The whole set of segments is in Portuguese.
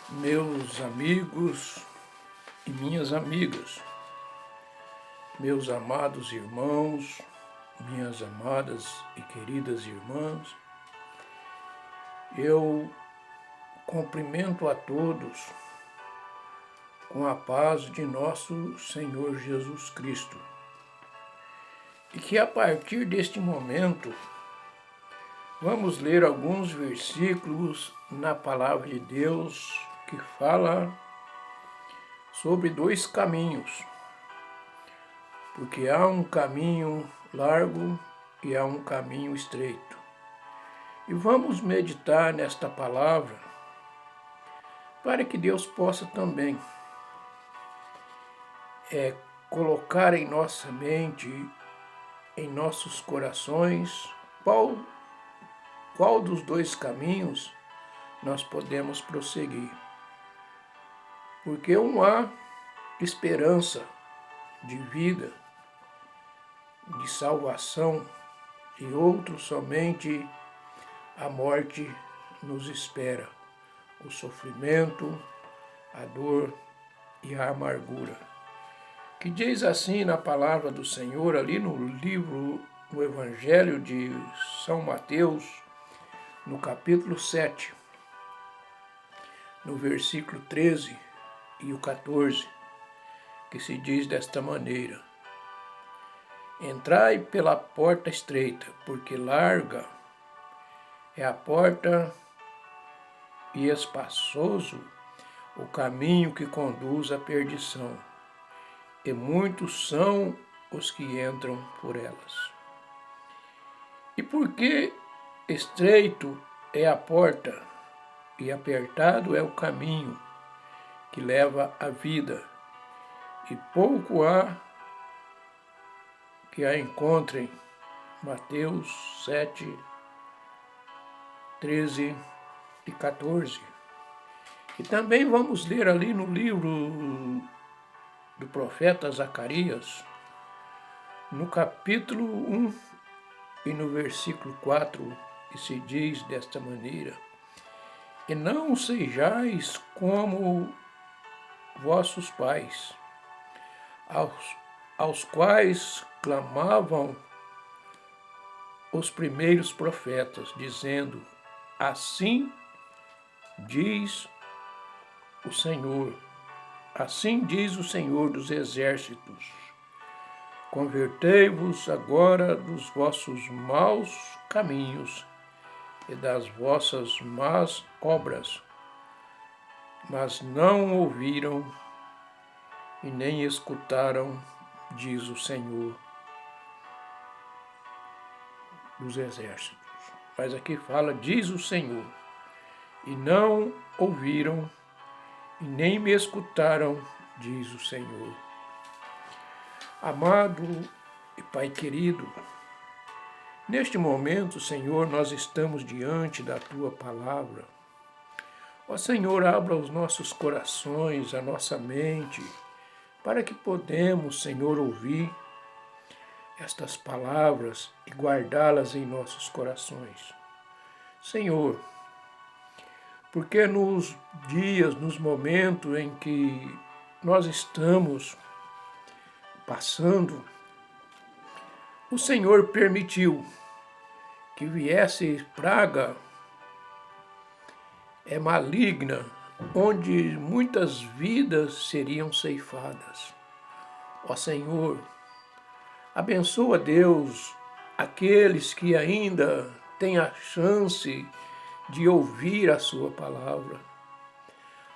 Meus amigos e minhas amigas, meus amados irmãos, minhas amadas e queridas irmãs, eu cumprimento a todos com a paz de nosso Senhor Jesus Cristo. E que a partir deste momento vamos ler alguns versículos na Palavra de Deus que fala sobre dois caminhos, porque há um caminho largo e há um caminho estreito. E vamos meditar nesta palavra para que Deus possa também colocar em nossa mente, em nossos corações, qual dos dois caminhos nós podemos prosseguir. Porque um há esperança de vida, de salvação, e outro somente a morte nos espera, o sofrimento, a dor e a amargura. Que diz assim na palavra do Senhor, ali no Evangelho de São Mateus, no capítulo 7, no versículo 13 e o 14, que se diz desta maneira: Entrai pela porta estreita, porque larga é a porta e espaçoso o caminho que conduz à perdição, e muitos são os que entram por elas. E porque estreito é a porta e apertado é o caminho que leva à vida, e pouco há que a encontrem. Mateus 7, 13 e 14. E também vamos ler ali no livro do profeta Zacarias, no capítulo 1 e no versículo 4, que se diz desta maneira: E não sejais como vossos pais, aos quais clamavam os primeiros profetas, dizendo: Assim diz o Senhor, assim diz o Senhor dos Exércitos: Convertei-vos agora dos vossos maus caminhos e das vossas más obras. Mas não ouviram e nem escutaram, diz o Senhor dos Exércitos. Mas aqui fala, diz o Senhor, e não ouviram e nem me escutaram, diz o Senhor. Amado e Pai querido, neste momento, Senhor, nós estamos diante da Tua Palavra. Ó Senhor, abra os nossos corações, a nossa mente, para que podemos, Senhor, ouvir estas palavras e guardá-las em nossos corações. Senhor, porque nos dias, nos momentos em que nós estamos passando, o Senhor permitiu que viesse praga maligna, onde muitas vidas seriam ceifadas. Ó Senhor, abençoa, Deus, aqueles que ainda têm a chance de ouvir a sua palavra.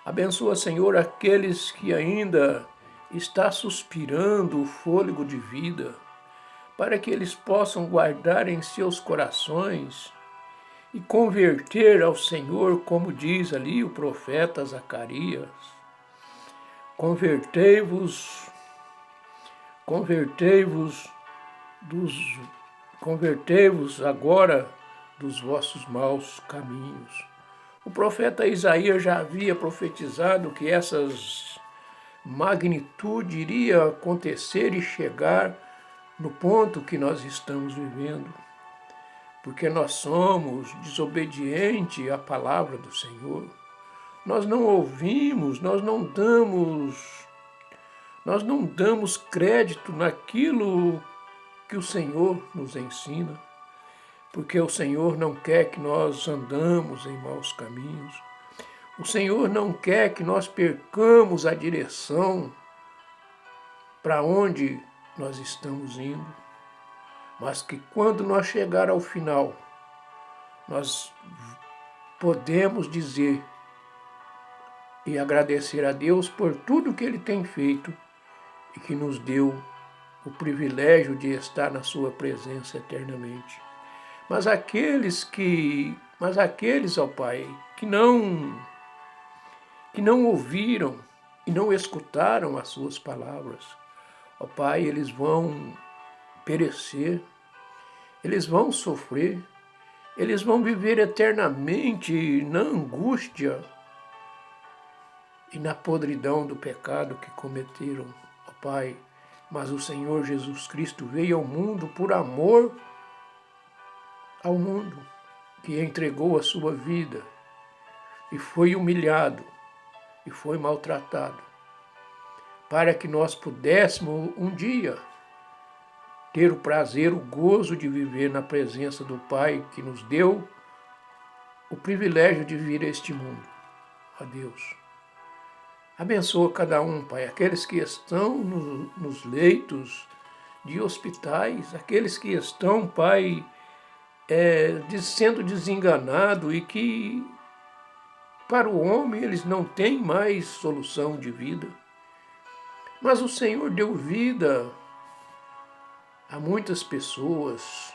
Abençoa, Senhor, aqueles que ainda está suspirando o fôlego de vida, para que eles possam guardar em seus corações e converter ao Senhor, como diz ali o profeta Zacarias: Convertei-vos agora dos vossos maus caminhos. O profeta Isaías já havia profetizado que essas magnitude iria acontecer e chegar no ponto que nós estamos vivendo, porque nós somos desobedientes à palavra do Senhor. nós não ouvimos, nós não damos crédito naquilo que o Senhor nos ensina, porque o Senhor não quer que nós andamos em maus caminhos. O Senhor não quer que nós percamos a direção para onde nós estamos indo, mas que quando nós chegar ao final, nós podemos dizer e agradecer a Deus por tudo que Ele tem feito e que nos deu o privilégio de estar na sua presença eternamente. Mas aqueles, ó Pai, que não ouviram e não escutaram as suas palavras, ó Pai, eles vão perecer, eles vão sofrer, eles vão viver eternamente na angústia e na podridão do pecado que cometeram, ó Pai. Mas o Senhor Jesus Cristo veio ao mundo por amor ao mundo, que entregou a sua vida e foi humilhado e foi maltratado, para que nós pudéssemos um dia ter o prazer, o gozo de viver na presença do Pai que nos deu o privilégio de vir a este mundo. Ó Deus, abençoa cada um, Pai, aqueles que estão nos leitos de hospitais, aqueles que estão, Pai, sendo desenganados e que para o homem eles não têm mais solução de vida. Mas o Senhor deu vida a muitas pessoas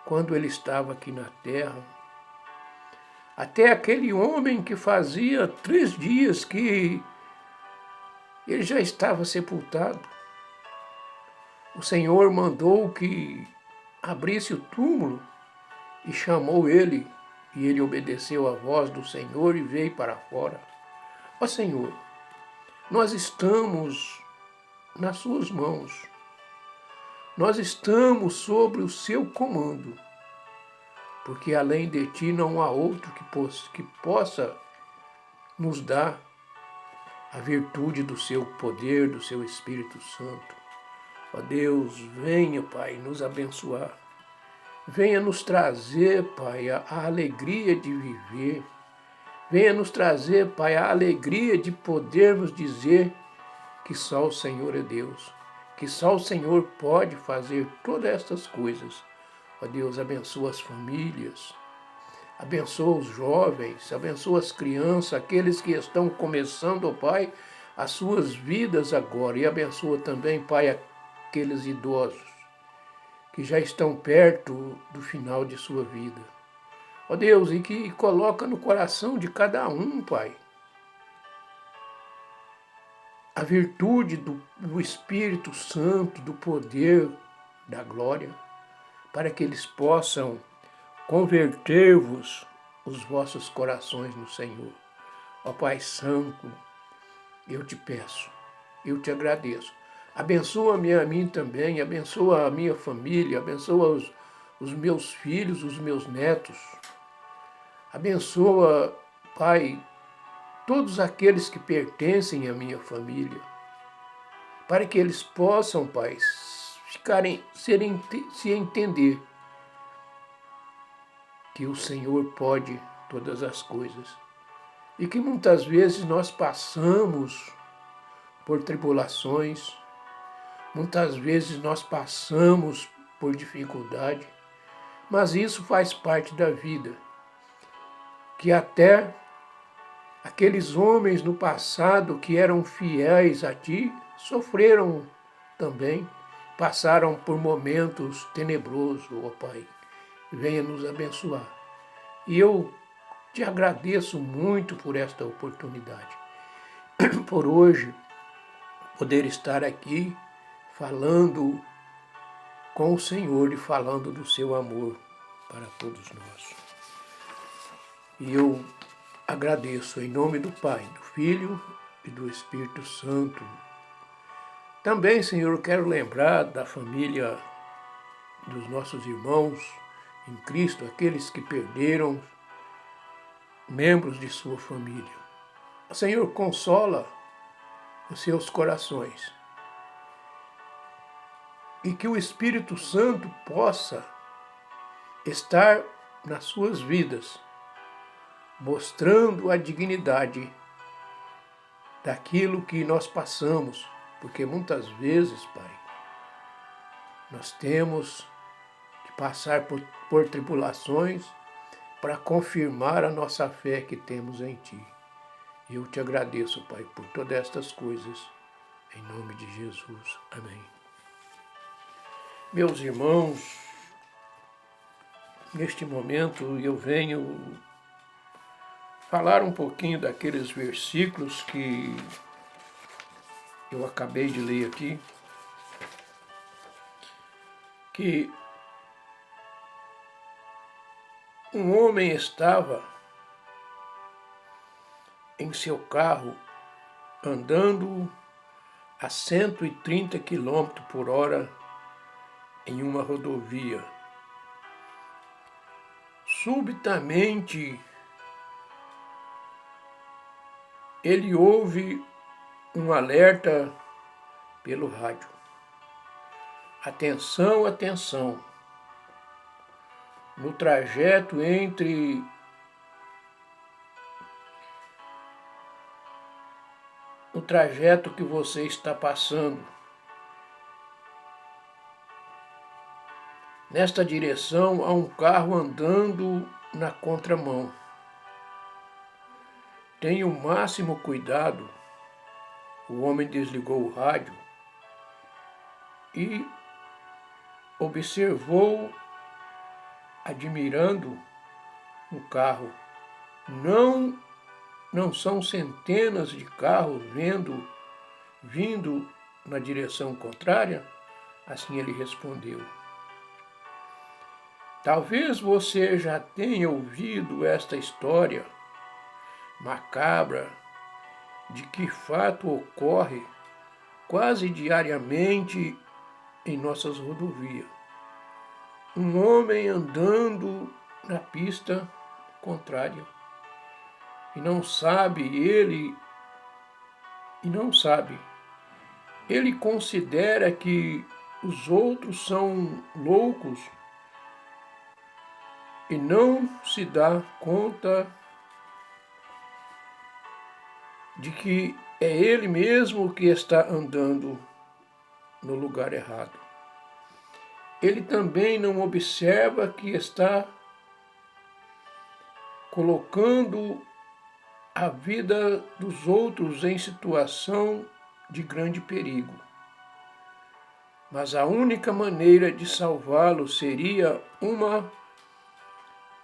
quando Ele estava aqui na terra. Até aquele homem que fazia 3 dias que ele já estava sepultado. O Senhor mandou que abrisse o túmulo e chamou ele, e ele obedeceu à voz do Senhor e veio para fora. Ó Senhor, nós estamos nas suas mãos. Nós estamos sobre o seu comando, porque além de ti não há outro que possa nos dar a virtude do seu poder, do seu Espírito Santo. Ó Deus, venha, Pai, nos abençoar. Venha nos trazer, Pai, a alegria de viver. Venha nos trazer, Pai, a alegria de podermos dizer que só o Senhor é Deus, que só o Senhor pode fazer todas estas coisas. Ó Deus, abençoa as famílias, abençoa os jovens, abençoa as crianças, aqueles que estão começando, ó Pai, as suas vidas agora. E abençoa também, Pai, aqueles idosos que já estão perto do final de sua vida. Ó Deus, e que coloca no coração de cada um, Pai, a virtude do Espírito Santo, do poder, da glória, para que eles possam converter-vos os vossos corações no Senhor. Ó Pai Santo, eu te peço, eu te agradeço. Abençoa-me a mim também, abençoa a minha família, abençoa os meus filhos, os meus netos. Abençoa, Pai, todos aqueles que pertencem à minha família, para que eles possam, Pai, se entender que o Senhor pode todas as coisas e que muitas vezes nós passamos por tribulações, muitas vezes nós passamos por dificuldade, mas isso faz parte da vida, que até aqueles homens no passado que eram fiéis a Ti sofreram também, passaram por momentos tenebrosos, ó Pai. Venha nos abençoar. E eu te agradeço muito por esta oportunidade, por hoje poder estar aqui falando com o Senhor e falando do seu amor para todos nós. E eu agradeço em nome do Pai, do Filho e do Espírito Santo. Também, Senhor, eu quero lembrar da família dos nossos irmãos em Cristo, aqueles que perderam membros de sua família. O Senhor consola os seus corações e que o Espírito Santo possa estar nas suas vidas, mostrando a dignidade daquilo que nós passamos, porque muitas vezes, Pai, nós temos que passar por tribulações para confirmar a nossa fé que temos em Ti. E eu te agradeço, Pai, por todas estas coisas, em nome de Jesus. Amém. Meus irmãos, neste momento eu venho falar um pouquinho daqueles versículos que eu acabei de ler aqui, que um homem estava em seu carro andando a 130 km por hora em uma rodovia. Subitamente, ele ouve um alerta pelo rádio. Atenção, atenção. No trajeto que você está passando, nesta direção há um carro andando na contramão. Tenha o máximo cuidado. O homem desligou o rádio e observou, admirando o carro. Não são centenas de carros vindo na direção contrária? Assim ele respondeu. Talvez você já tenha ouvido esta história macabra de que fato ocorre quase diariamente em nossas rodovias. Um homem andando na pista contrária e não sabe, ele considera que os outros são loucos e não se dá conta de que é ele mesmo que está andando no lugar errado. Ele também não observa que está colocando a vida dos outros em situação de grande perigo. Mas a única maneira de salvá-lo seria uma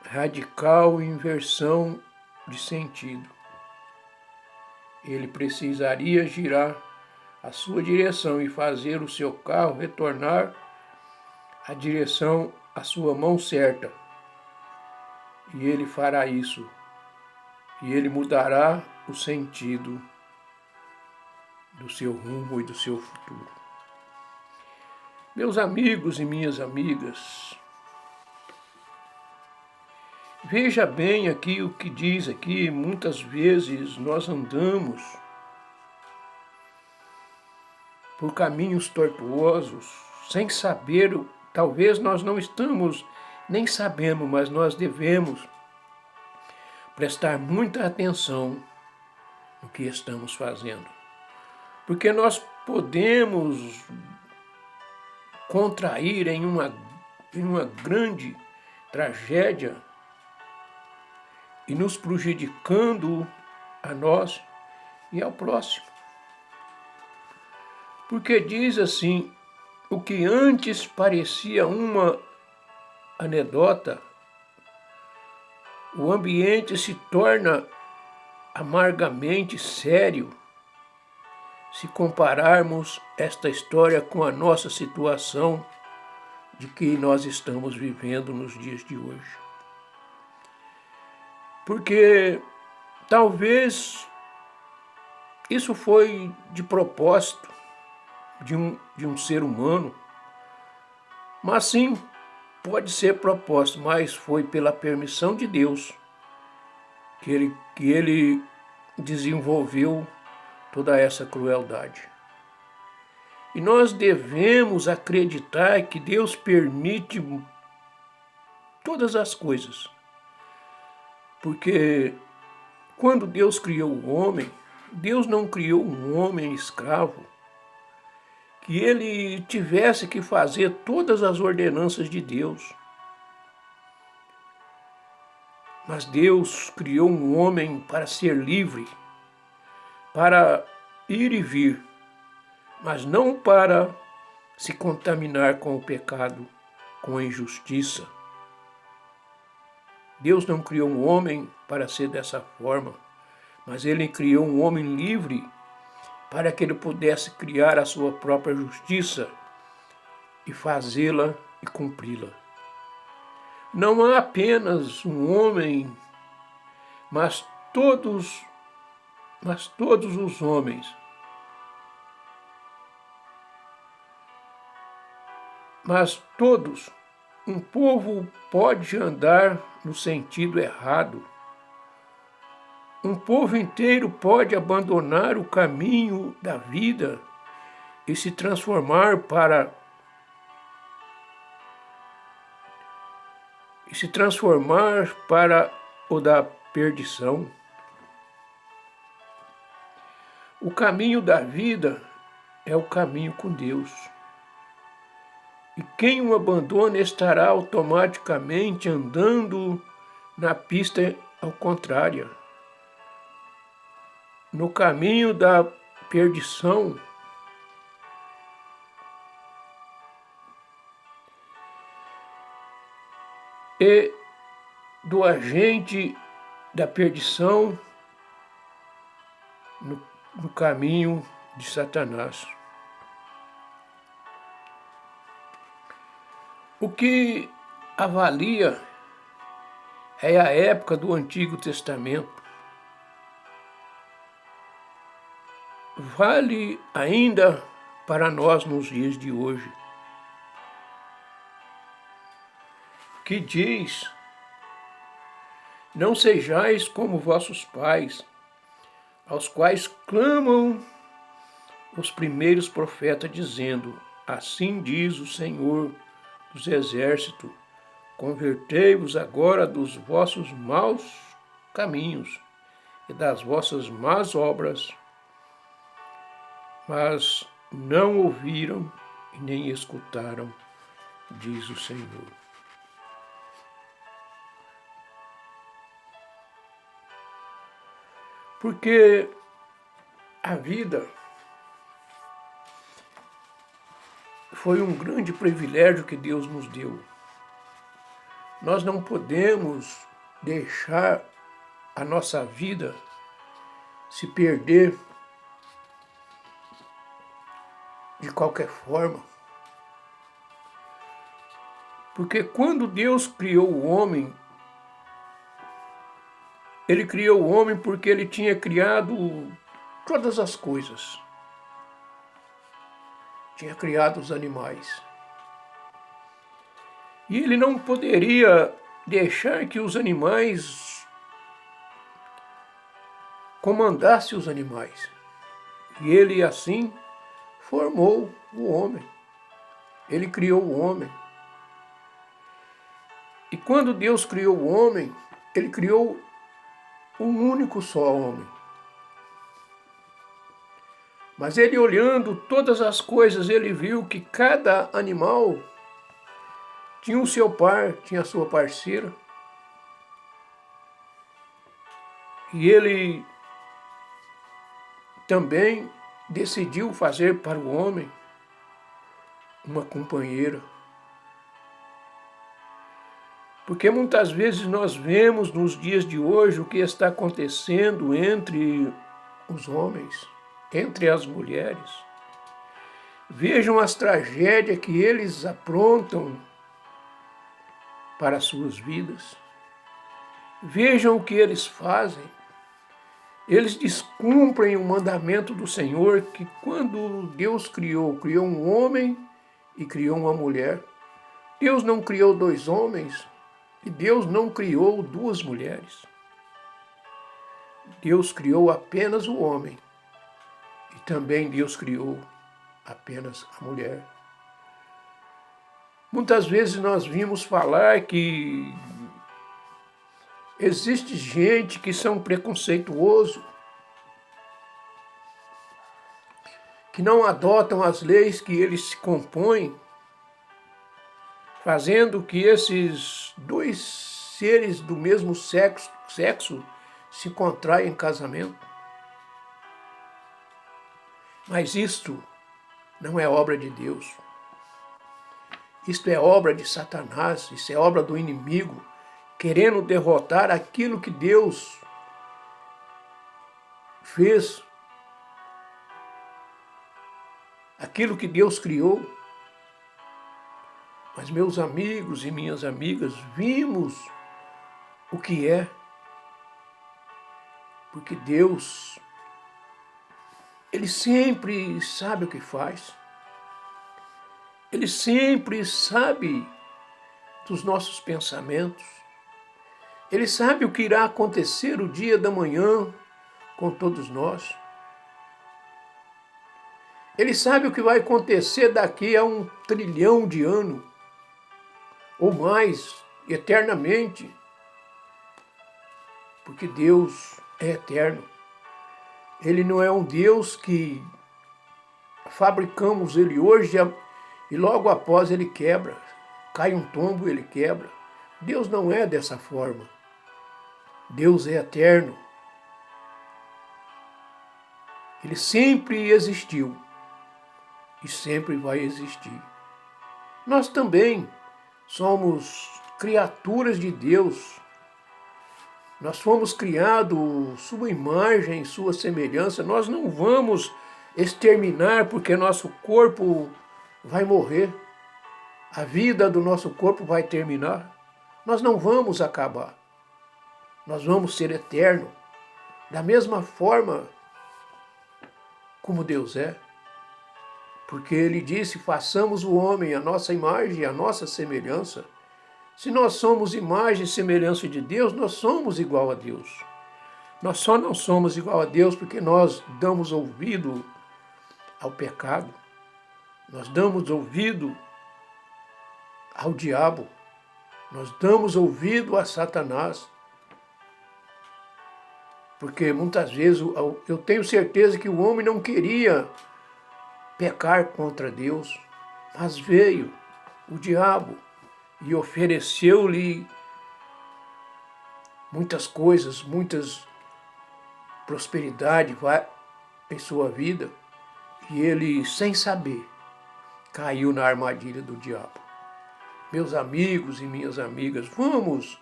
radical inversão de sentido. Ele precisaria girar a sua direção e fazer o seu carro retornar a direção à sua mão certa. E ele fará isso. E ele mudará o sentido do seu rumo e do seu futuro. Meus amigos e minhas amigas, veja bem aqui o que diz aqui. Muitas vezes nós andamos por caminhos tortuosos, sem saber, talvez nós não estamos nem sabendo, mas nós devemos prestar muita atenção no que estamos fazendo. Porque nós podemos contrair em uma grande tragédia e nos prejudicando a nós e ao próximo. Porque diz assim, o que antes parecia uma anedota, o ambiente se torna amargamente sério se compararmos esta história com a nossa situação de que nós estamos vivendo nos dias de hoje. Porque talvez isso foi de propósito de um ser humano, mas sim, pode ser propósito, mas foi pela permissão de Deus que ele desenvolveu toda essa crueldade. E nós devemos acreditar que Deus permite todas as coisas. Porque quando Deus criou o homem, Deus não criou um homem escravo, que ele tivesse que fazer todas as ordenanças de Deus. Mas Deus criou um homem para ser livre, para ir e vir, mas não para se contaminar com o pecado, com a injustiça. Deus não criou um homem para ser dessa forma, mas Ele criou um homem livre para que ele pudesse criar a sua própria justiça e fazê-la e cumpri-la. Não há apenas um homem, mas todos os homens. Mas todos, um povo pode andar no sentido errado. Um povo inteiro pode abandonar o caminho da vida e se transformar para o da perdição. O caminho da vida é o caminho com Deus. E quem o abandona estará automaticamente andando na pista ao contrário, no caminho da perdição. E do agente da perdição no caminho de Satanás. O que avalia é a época do Antigo Testamento. Vale ainda para nós nos dias de hoje. Que diz: não sejais como vossos pais, aos quais clamam os primeiros profetas, dizendo: assim diz o Senhor dos Exércitos, convertei-vos agora dos vossos maus caminhos e das vossas más obras. Mas não ouviram e nem escutaram, diz o Senhor. Porque a vida foi um grande privilégio que Deus nos deu. Nós não podemos deixar a nossa vida se perder de qualquer forma. Porque quando Deus criou o homem, Ele criou o homem porque Ele tinha criado todas as coisas. Tinha criado os animais. E Ele não poderia deixar que os animais comandassem os animais. E Ele assim formou o homem. Ele criou o homem. E quando Deus criou o homem, Ele criou um único só homem. Mas Ele, olhando todas as coisas, Ele viu que cada animal tinha o seu par, tinha a sua parceira. E Ele também decidiu fazer para o homem uma companheira. Porque muitas vezes nós vemos nos dias de hoje o que está acontecendo entre os homens, entre as mulheres. Vejam as tragédias que eles aprontam para as suas vidas. Vejam o que eles fazem. Eles descumprem o mandamento do Senhor, que quando Deus criou um homem e criou uma mulher. Deus não criou dois homens e Deus não criou duas mulheres. Deus criou apenas o homem e também Deus criou apenas a mulher. Muitas vezes nós vimos falar que existe gente que são preconceituosos, que não adotam as leis que eles se compõem, fazendo que esses dois seres do mesmo sexo se contraem em casamento. Mas isto não é obra de Deus. Isto é obra de Satanás, isso é obra do inimigo, querendo derrotar aquilo que Deus fez, aquilo que Deus criou. Mas, meus amigos e minhas amigas, vimos o que é, porque Deus, Ele sempre sabe o que faz. Ele sempre sabe dos nossos pensamentos. Ele sabe o que irá acontecer o dia da manhã com todos nós. Ele sabe o que vai acontecer daqui a 1 trilhão de anos, ou mais, eternamente. Porque Deus é eterno. Ele não é um Deus que fabricamos Ele hoje e logo após Ele quebra. Cai um tombo, Ele quebra. Deus não é dessa forma. Deus é eterno. Ele sempre existiu e sempre vai existir. Nós também somos criaturas de Deus. Nós fomos criados sua imagem, sua semelhança. Nós não vamos exterminar porque nosso corpo vai morrer. A vida do nosso corpo vai terminar. Nós não vamos acabar. Nós vamos ser eternos. Da mesma forma como Deus é. Porque Ele disse, façamos o homem a nossa imagem e a nossa semelhança. Se nós somos imagem e semelhança de Deus, nós somos igual a Deus. Nós só não somos igual a Deus porque nós damos ouvido ao pecado. Nós damos ouvido ao diabo. Nós damos ouvido a Satanás. Porque muitas vezes eu tenho certeza que o homem não queria pecar contra Deus, mas veio o diabo e ofereceu-lhe muitas coisas, muitas prosperidade em sua vida, e ele, sem saber, caiu na armadilha do diabo. Meus amigos e minhas amigas, vamos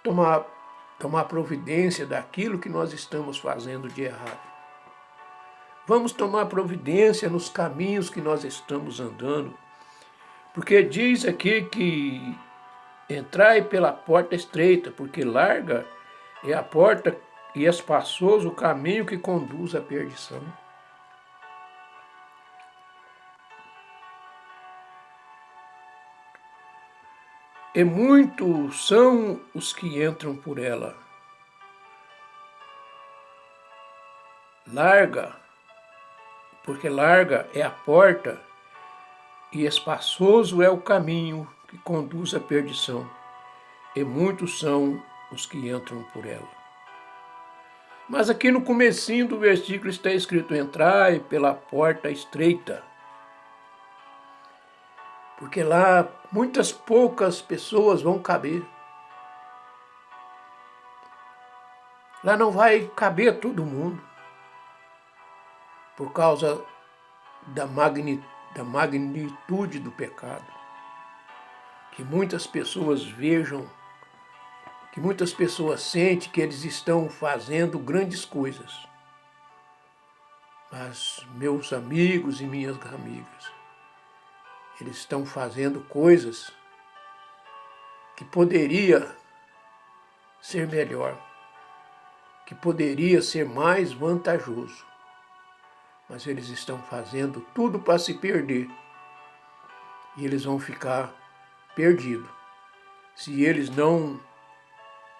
tomar providência daquilo que nós estamos fazendo de errado. Vamos tomar providência nos caminhos que nós estamos andando. Porque diz aqui que entrai pela porta estreita, porque larga é a porta e espaçoso o caminho que conduz à perdição. E muitos são os que entram por ela. Larga, porque larga é a porta e espaçoso é o caminho que conduz à perdição, e muitos são os que entram por ela. Mas aqui no comecinho do versículo está escrito, entrai pela porta estreita, porque lá muitas poucas pessoas vão caber. Lá não vai caber todo mundo, por causa da magnitude do pecado. Que muitas pessoas vejam, que muitas pessoas sentem que eles estão fazendo grandes coisas. Mas, meus amigos e minhas amigas, eles estão fazendo coisas que poderia ser melhor, que poderia ser mais vantajoso. Mas eles estão fazendo tudo para se perder. E eles vão ficar perdidos se eles não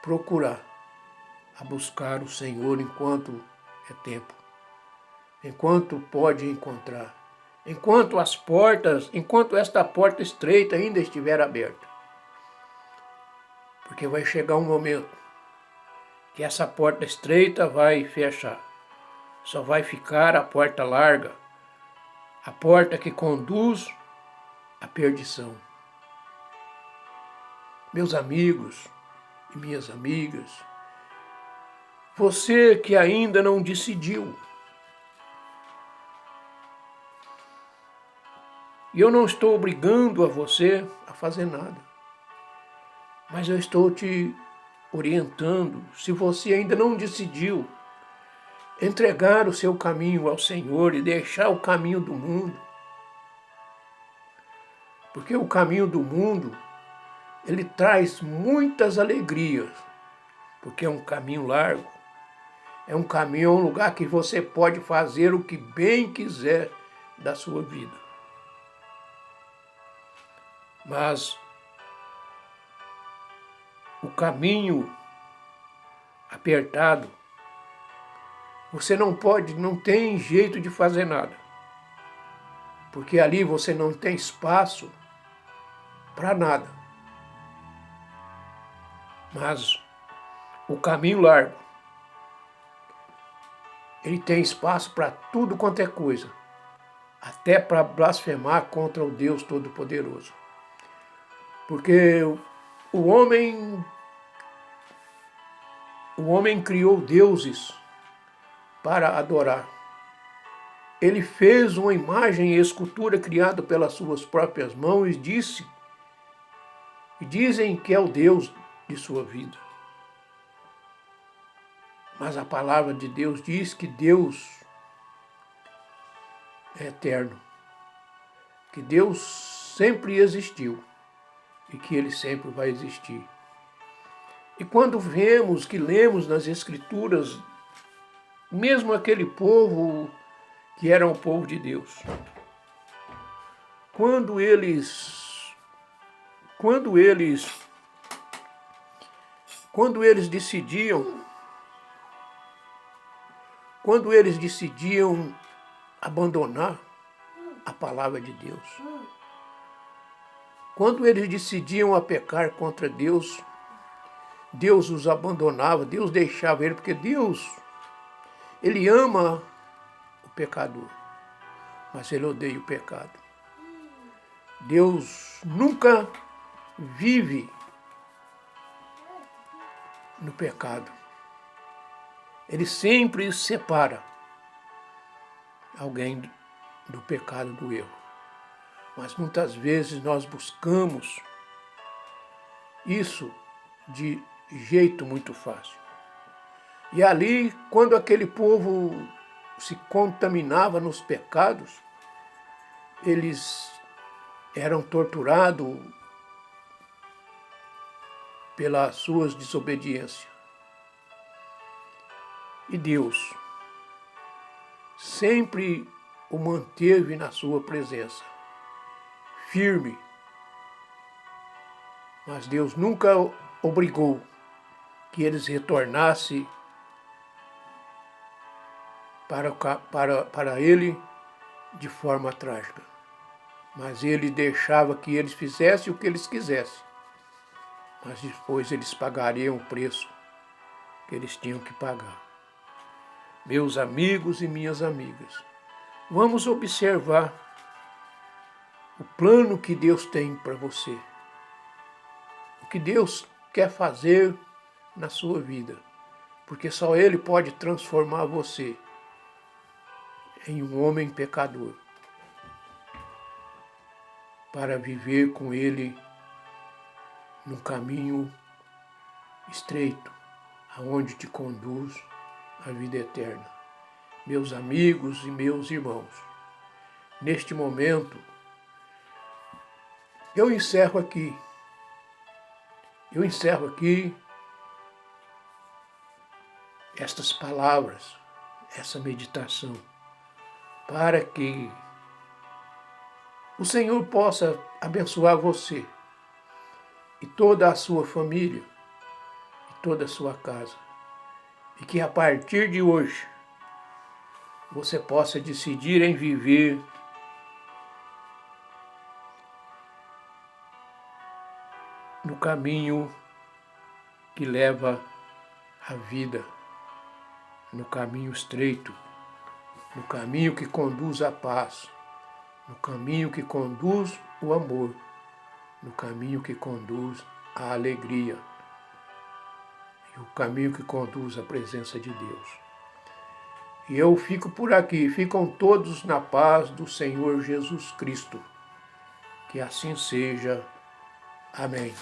procurar a buscar o Senhor enquanto é tempo, enquanto pode encontrar, enquanto esta porta estreita ainda estiver aberta. Porque vai chegar um momento que essa porta estreita vai fechar. Só vai ficar a porta larga, a porta que conduz à perdição. Meus amigos e minhas amigas, você que ainda não decidiu, e eu não estou obrigando a você a fazer nada, mas eu estou te orientando, se você ainda não decidiu, entregar o seu caminho ao Senhor e deixar o caminho do mundo. Porque o caminho do mundo, ele traz muitas alegrias, porque é um caminho largo, é um lugar que você pode fazer o que bem quiser da sua vida. Mas o caminho apertado, você não tem jeito de fazer nada, porque ali você não tem espaço para nada. Mas o caminho largo, ele tem espaço para tudo quanto é coisa, até para blasfemar contra o Deus Todo-Poderoso. Porque o homem criou deuses para adorar. Ele fez uma imagem e escultura criada pelas suas próprias mãos e dizem que é o Deus de sua vida. Mas a palavra de Deus diz que Deus é eterno, que Deus sempre existiu e que Ele sempre vai existir. E quando lemos nas Escrituras, mesmo aquele povo que era o povo de Deus, quando eles decidiam abandonar a palavra de Deus, quando eles decidiam a pecar contra Deus, Deus os abandonava, Deus deixava ele, porque Deus, Ele ama o pecador, mas Ele odeia o pecado. Deus nunca vive no pecado. Ele sempre separa alguém do pecado, do erro. Mas muitas vezes nós buscamos isso de jeito muito fácil. E ali, quando aquele povo se contaminava nos pecados, eles eram torturados pelas suas desobediências. E Deus sempre o manteve na sua presença, firme. Mas Deus nunca obrigou que eles retornassem para Ele de forma trágica. Mas Ele deixava que eles fizessem o que eles quisessem. Mas depois eles pagariam o preço que eles tinham que pagar. Meus amigos e minhas amigas, vamos observar o plano que Deus tem para você. O que Deus quer fazer na sua vida. Porque só Ele pode transformar você em um homem pecador, para viver com Ele num caminho estreito, aonde te conduz à vida eterna. Meus amigos e meus irmãos, neste momento, eu encerro aqui estas palavras, essa meditação, para que o Senhor possa abençoar você e toda a sua família e toda a sua casa. e que a partir de hoje você possa decidir em viver no caminho que leva à vida, no caminho estreito, no caminho que conduz à paz, no caminho que conduz o amor, no caminho que conduz à alegria e o caminho que conduz à presença de Deus. E eu fico por aqui, ficam todos na paz do Senhor Jesus Cristo. Que assim seja. Amém.